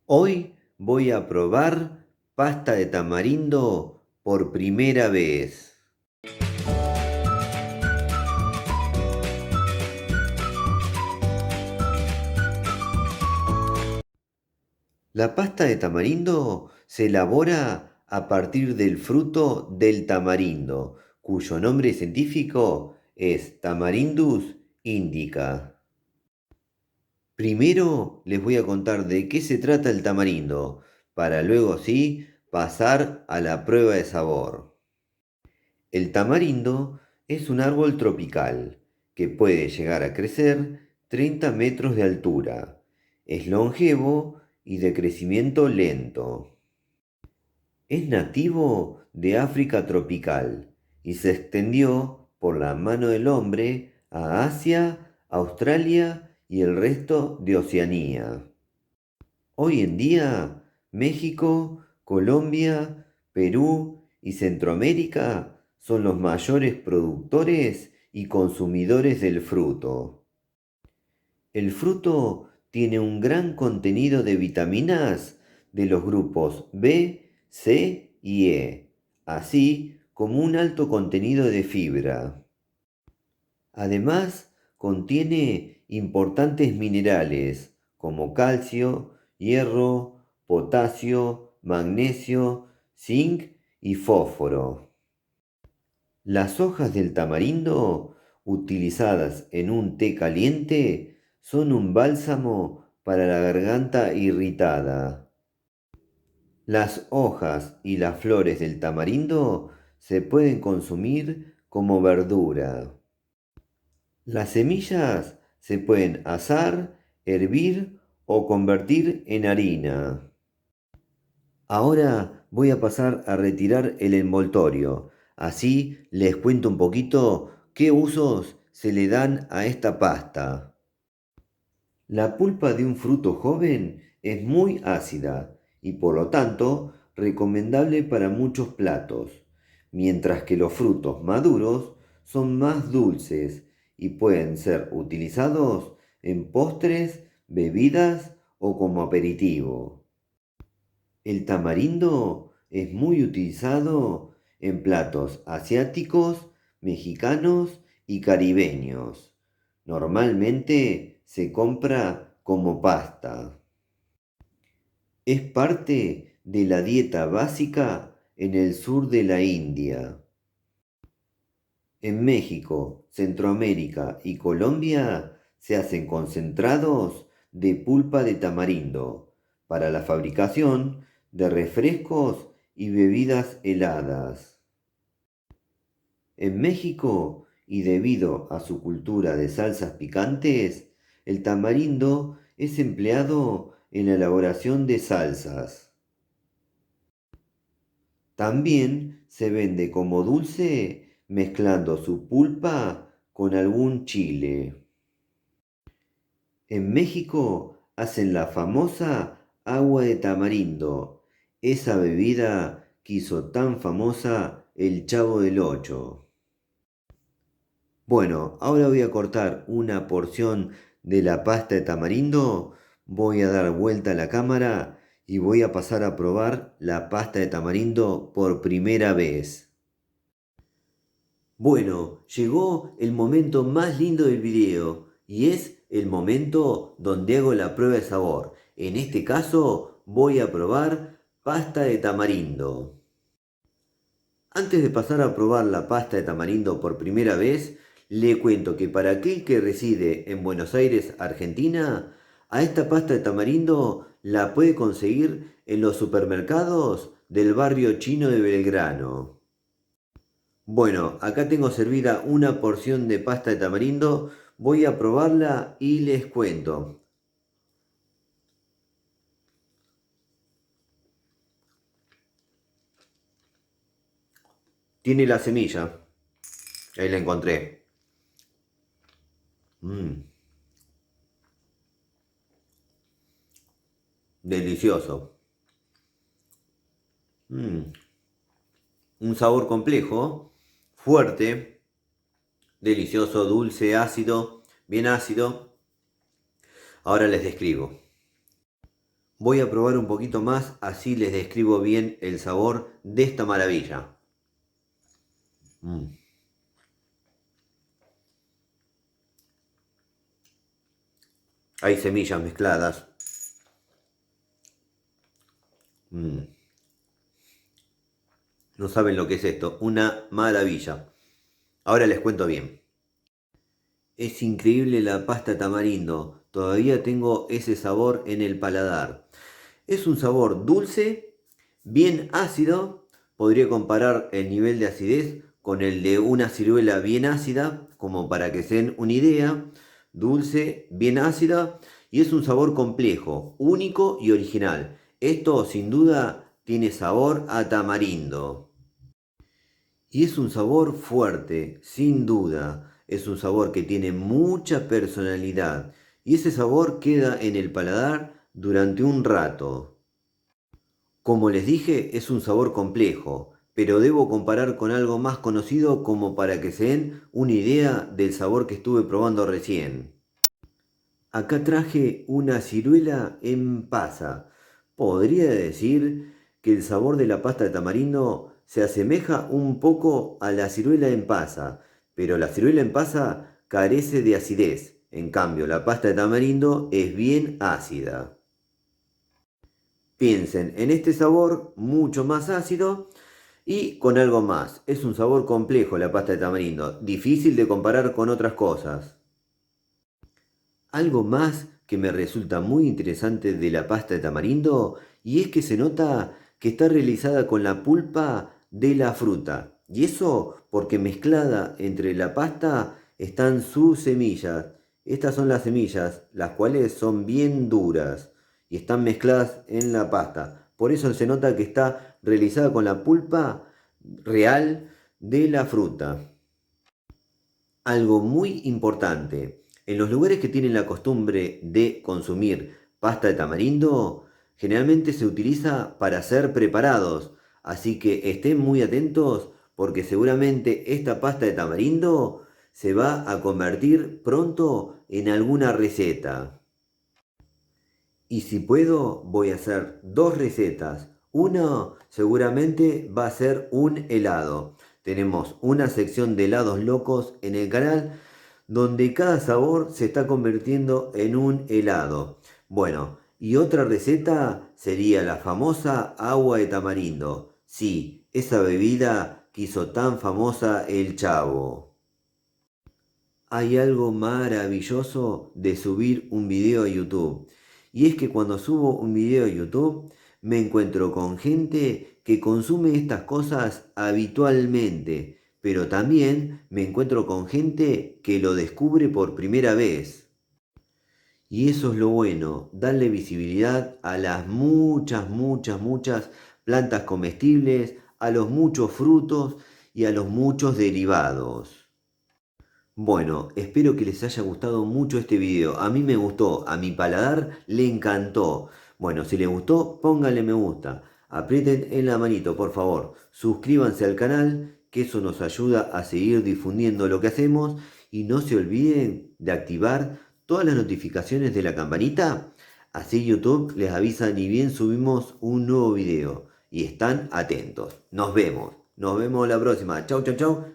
Hoy voy a probar pasta de tamarindo por primera vez. La pasta de tamarindo se elabora a partir del fruto del tamarindo, cuyo nombre científico es Tamarindus indica. Primero les voy a contar de qué se trata el tamarindo, para luego sí pasar a la prueba de sabor. El tamarindo es un árbol tropical que puede llegar a crecer 30 metros de altura. Es longevo y de crecimiento lento. Es nativo de África tropical y se extendió por la mano del hombre a Asia, Australia y el resto de Oceanía. Hoy en día, México, Colombia, Perú y Centroamérica son los mayores productores y consumidores del fruto. El fruto tiene un gran contenido de vitaminas de los grupos B, C y E, así como un alto contenido de fibra. Además, contiene importantes minerales como calcio, hierro, potasio, magnesio, zinc y fósforo. Las hojas del tamarindo, utilizadas en un té caliente, son un bálsamo para la garganta irritada. Las hojas y las flores del tamarindo se pueden consumir como verdura. Las semillas se pueden asar, hervir o convertir en harina. Ahora voy a pasar a retirar el envoltorio. Así les cuento un poquito qué usos se le dan a esta pasta. La pulpa de un fruto joven es muy ácida y por lo tanto recomendable para muchos platos, mientras que los frutos maduros son más dulces y pueden ser utilizados en postres, bebidas o como aperitivo. El tamarindo es muy utilizado en platos asiáticos, mexicanos y caribeños. Normalmente se compra como pasta. Es parte de la dieta básica en el sur de la India. En México, Centroamérica y Colombia se hacen concentrados de pulpa de tamarindo para la fabricación de refrescos y bebidas heladas. En México, y debido a su cultura de salsas picantes, el tamarindo es empleado en la elaboración de salsas. También se vende como dulce mezclando su pulpa con algún chile. En México hacen la famosa agua de tamarindo, esa bebida que hizo tan famosa el Chavo del Ocho. Bueno, ahora voy a cortar una porción de la pasta de tamarindo, voy a dar vuelta a la cámara y voy a pasar a probar la pasta de tamarindo por primera vez. Bueno, llegó el momento más lindo del video y es el momento donde hago la prueba de sabor. En este caso voy a probar pasta de tamarindo. Antes de pasar a probar la pasta de tamarindo por primera vez, le cuento que para aquel que reside en Buenos Aires, Argentina, a esta pasta de tamarindo la puede conseguir en los supermercados del barrio chino de Belgrano. Bueno, acá tengo servida una porción de pasta de tamarindo, voy a probarla y les cuento. Tiene la semilla, ahí la encontré. Mmm, delicioso. Mmm. Un sabor complejo, fuerte, delicioso, dulce, ácido, bien ácido. Ahora les describo. Voy a probar un poquito más, así les describo bien el sabor de esta maravilla. Mm. Hay semillas mezcladas. Mm. No saben lo que es esto, una maravilla. Ahora les cuento bien. Es increíble la pasta tamarindo, todavía tengo ese sabor en el paladar. Es un sabor dulce, bien ácido, podría comparar el nivel de acidez con el de una ciruela bien ácida, como para que se den una idea. Dulce, bien ácida, y es un sabor complejo, único y original. Esto sin duda tiene sabor a tamarindo. Y es un sabor fuerte, sin duda. Es un sabor que tiene mucha personalidad. Y ese sabor queda en el paladar durante un rato. Como les dije, es un sabor complejo, pero debo comparar con algo más conocido como para que se den una idea del sabor que estuve probando recién. Acá traje una ciruela en pasa. Podría decir que el sabor de la pasta de tamarindo se asemeja un poco a la ciruela en pasa, pero la ciruela en pasa carece de acidez. En cambio, la pasta de tamarindo es bien ácida. Piensen en este sabor mucho más ácido y con algo más. Es un sabor complejo la pasta de tamarindo, difícil de comparar con otras cosas. Algo más que me resulta muy interesante de la pasta de tamarindo y es que se nota que está realizada con la pulpa de la fruta. Y eso porque mezclada entre la pasta están sus semillas. Estas son las semillas, las cuales son bien duras y están mezcladas en la pasta. Por eso se nota que está realizada con la pulpa real de la fruta. Algo muy importante, en los lugares que tienen la costumbre de consumir pasta de tamarindo, generalmente se utiliza para ser preparados, así que estén muy atentos porque seguramente esta pasta de tamarindo se va a convertir pronto en alguna receta. Y si puedo, voy a hacer dos recetas. Una seguramente va a ser un helado. Tenemos una sección de helados locos en el canal donde cada sabor se está convirtiendo en un helado. Bueno, y otra receta sería la famosa agua de tamarindo. Sí, esa bebida que hizo tan famosa el Chavo. Hay algo maravilloso de subir un video a YouTube. Y es que cuando subo un video a YouTube me encuentro con gente que consume estas cosas habitualmente. Pero también me encuentro con gente que lo descubre por primera vez. Y eso es lo bueno, darle visibilidad a las muchas plantas comestibles, a los muchos frutos y a los muchos derivados. Bueno, espero que les haya gustado mucho este video. A mí me gustó, a mi paladar le encantó. Bueno, si les gustó, pónganle me gusta. Aprieten en la manito, por favor. Suscríbanse al canal, que eso nos ayuda a seguir difundiendo lo que hacemos. Y no se olviden de activar todas las notificaciones de la campanita. Así YouTube les avisa ni bien subimos un nuevo video. Y están atentos. Nos vemos. Nos vemos la próxima. Chau, chau, chau.